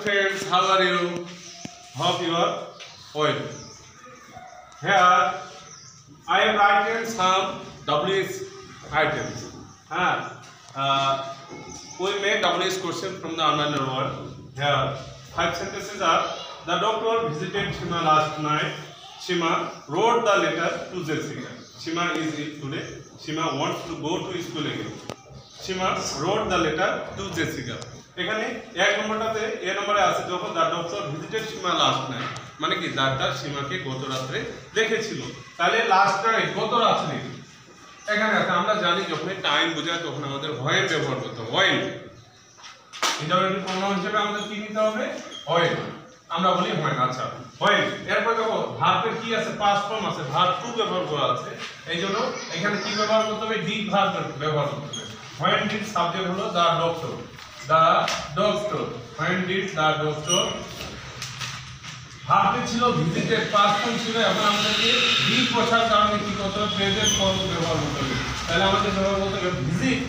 friends, how are you? Hope you are well. Here I have written some WS items. We made WS question from the online world. Here 5 sentences are: the doctor visited Shima last night. Shima wrote the letter to Jessica. Shima is ill today. Shima wants to go to school again. Shima wrote the letter to Jessica. এখানে এক নম্বরটাতে এ নম্বরে আছে যখন দা doctor visited সীমা last night, মানে কি doctor সীমাকে গত রাতে দেখেছিল। তাহলে লাস্ট নাইট গত রাতে এখানে আছে, আমরা জানি যখন টাইম বোঝায় তখন আমাদের হোয়েন ব্যবহার করতে হবে। হোয়েন ইন্টারোগেটিভ প্রোনাউন হিসেবে আমাদের কি নিতে হবে? হোয়েন। আমরা বলি হোয়েন। আচ্ছা, হোয়েন। এরপর দেখো ভার্বের কি আছে? পাস্ট ফর্ম আছে, ভার্ব টু ব্যবহার করা আছে। এইজন্য এখানে কি ব্যবহার করতে হবে? ডিড ভার্ব ব্যবহার করতে হবে। হোয়েন ডিড সাবজেক্ট হলো the doctor. The doctor. When did the doctor? Verb ছিল ভিজিটেড, পাস্ট ফর্ম ছিল। এখন আমাদেরকে ডি বসার কারণে কি করতে হবে? প্রেজেন্ট ফর্ম ব্যবহার করতে হবে। তাহলে আমাদের ব্যবহার করতে হবে visit.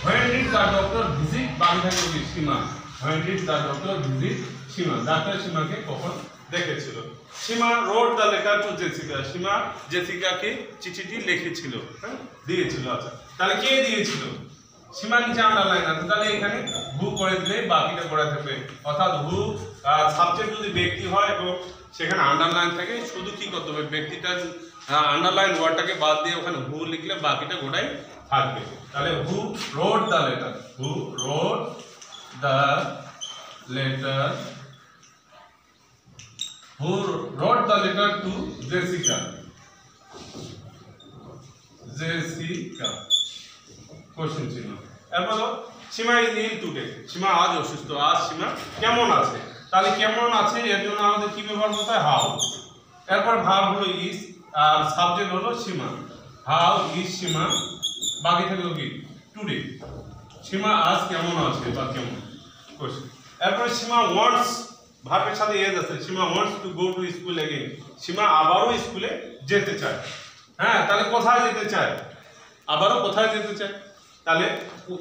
When did the doctor visit? বাকি থাকবে কি? Shima. When did the doctor visit? Shima. ডাক্তার সীমাকে কখন দেখেছিল? সীমা wrote the letter to Jessica. সীমা জেসিকাকে চিঠিটি লিখেছিল, দিয়েছিল। আচ্ছা, তাহলে কে দিয়েছিল? সীমা নিচে আন্ডারলাইন আছে, তাহলে এখানে হু করে দিলে বাকিটা করে থাকবে। অর্থাৎ হু সাবজেক্ট যদি ব্যক্তি হয় এবং সেখানে আন্ডারলাইন থাকে, শুধু কি করতে হবে? ব্যক্তিটার আন্ডারলাইন ওয়ার্ডটাকে বাদ দিয়ে ওখানে হু লিখলে বাকিটা গোটাই থাকবে। তাহলে who wrote the letter. Who wrote the letter. Who wrote the letter to Jessica. Jessica question ছিল। এরপর সীমা ইজ ইল টুডে। সীমা আজ অসুস্থ। আজ সীমা কেমন আছে? তাহলে কেমন আছে এর জন্য আমাদের কি ব্যবহার করতে হয়? হাউ। এরপর ভার্ব হলো ইজ আর সাবজেক্ট হলো সীমা। হাউ ইজ সীমা। বাকি থাকলো কি? টুডে। সীমা আজ কেমন আছে বা কেমন কোশ্চেন। এরপর সীমা ওয়ান্টস, ভার্বের সাথে এজ আছে। Seema wants to go to school again. Seema আবারও স্কুলে যেতে চায়। তাহলে কোথায় যেতে চায়? আবারও কোথায় যেতে চায়? তাহলে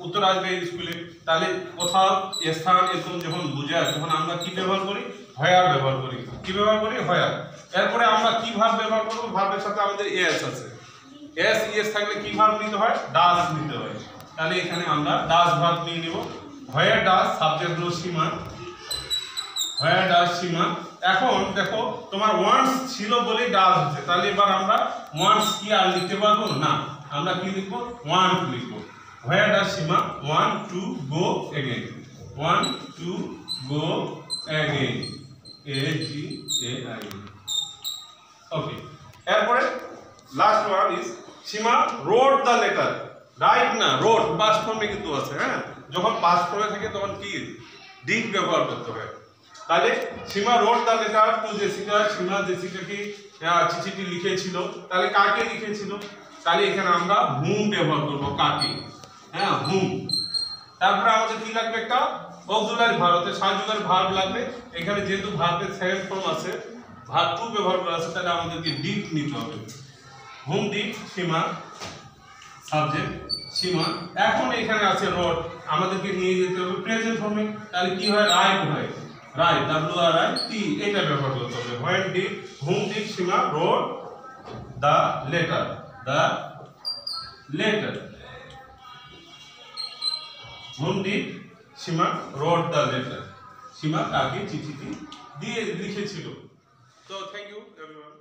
উত্তর আসবে স্কুলে। তাহলে কোথাও স্থান এরকম যখন বোঝায় তখন আমরা কি ব্যবহার করি? হোয়ার ব্যবহার করি। কি ব্যবহার করি? হোয়ার। এরপরে আমরা কি ভার্ব ব্যবহার করব? ভার্বের সাথে আমাদের এস আছে। এস ইএস থাকলে কি ভার্ব নিতে হয়? ডাজ নিতে হয়। তাহলে এখানে আমরা ডাজ ভার্ব নিয়ে নিব। হোয়ার ডাজ সাবজেক্ট হলো সীমা। হোয়ার ডাজ সীমা। এখন দেখো তোমার ওয়ান্টস ছিল বলেই ডাজ হচ্ছে। তাহলে এবার আমরা ওয়ান্টস কি আর লিখতে পারবো না? আমরা কি লিখবো? ওয়ান্ট লিখবো। Where does Shima want to go again? Want to go again. A-G-A-I. Okay. এরপরে last one is Shima wrote the letter. Right না, wrote past form এ কিন্তু আছে। যখন past form এ থাকে তখন কি did ব্যবহার করতে হবে। তাহলে Shima wrote the letter to Jessica. Shima জেসিকাকে চিঠিটি লিখেছিল। তাহলে কাকে লিখেছিল? তাহলে এখানে আমরা whom ব্যবহার করব। কাকে? হুম। তারপরে আমাদের কি লাগবে? একটা অক্সিলারি ভার্ব, সাহায্যকারী ভার্ব লাগবে। এখানে যেহেতু ভার্বের সেকেন্ড ফর্ম আছে, ভার্ব টু ব্যবহার করা আছে, তাহলে আমাদেরকে ডিড নিতে হবে। হুম ডিড সীমা সাবজেক্ট সীমা। এখন এখানে আছে রোড, আমাদেরকে নিয়ে যেতে হবে প্রেজেন্ট ফর্মে। তাহলে কি হয়? রাইট হয়। রাইট, WRIT, এটা ব্যবহার করতে হবে। When did whom did Shima read the letter. The letter. Whom did Shima wrote the letter? Shima কাকে চিঠিটি দিয়ে লিখেছিল। তো থ্যাংক ইউ এভরিওয়ান।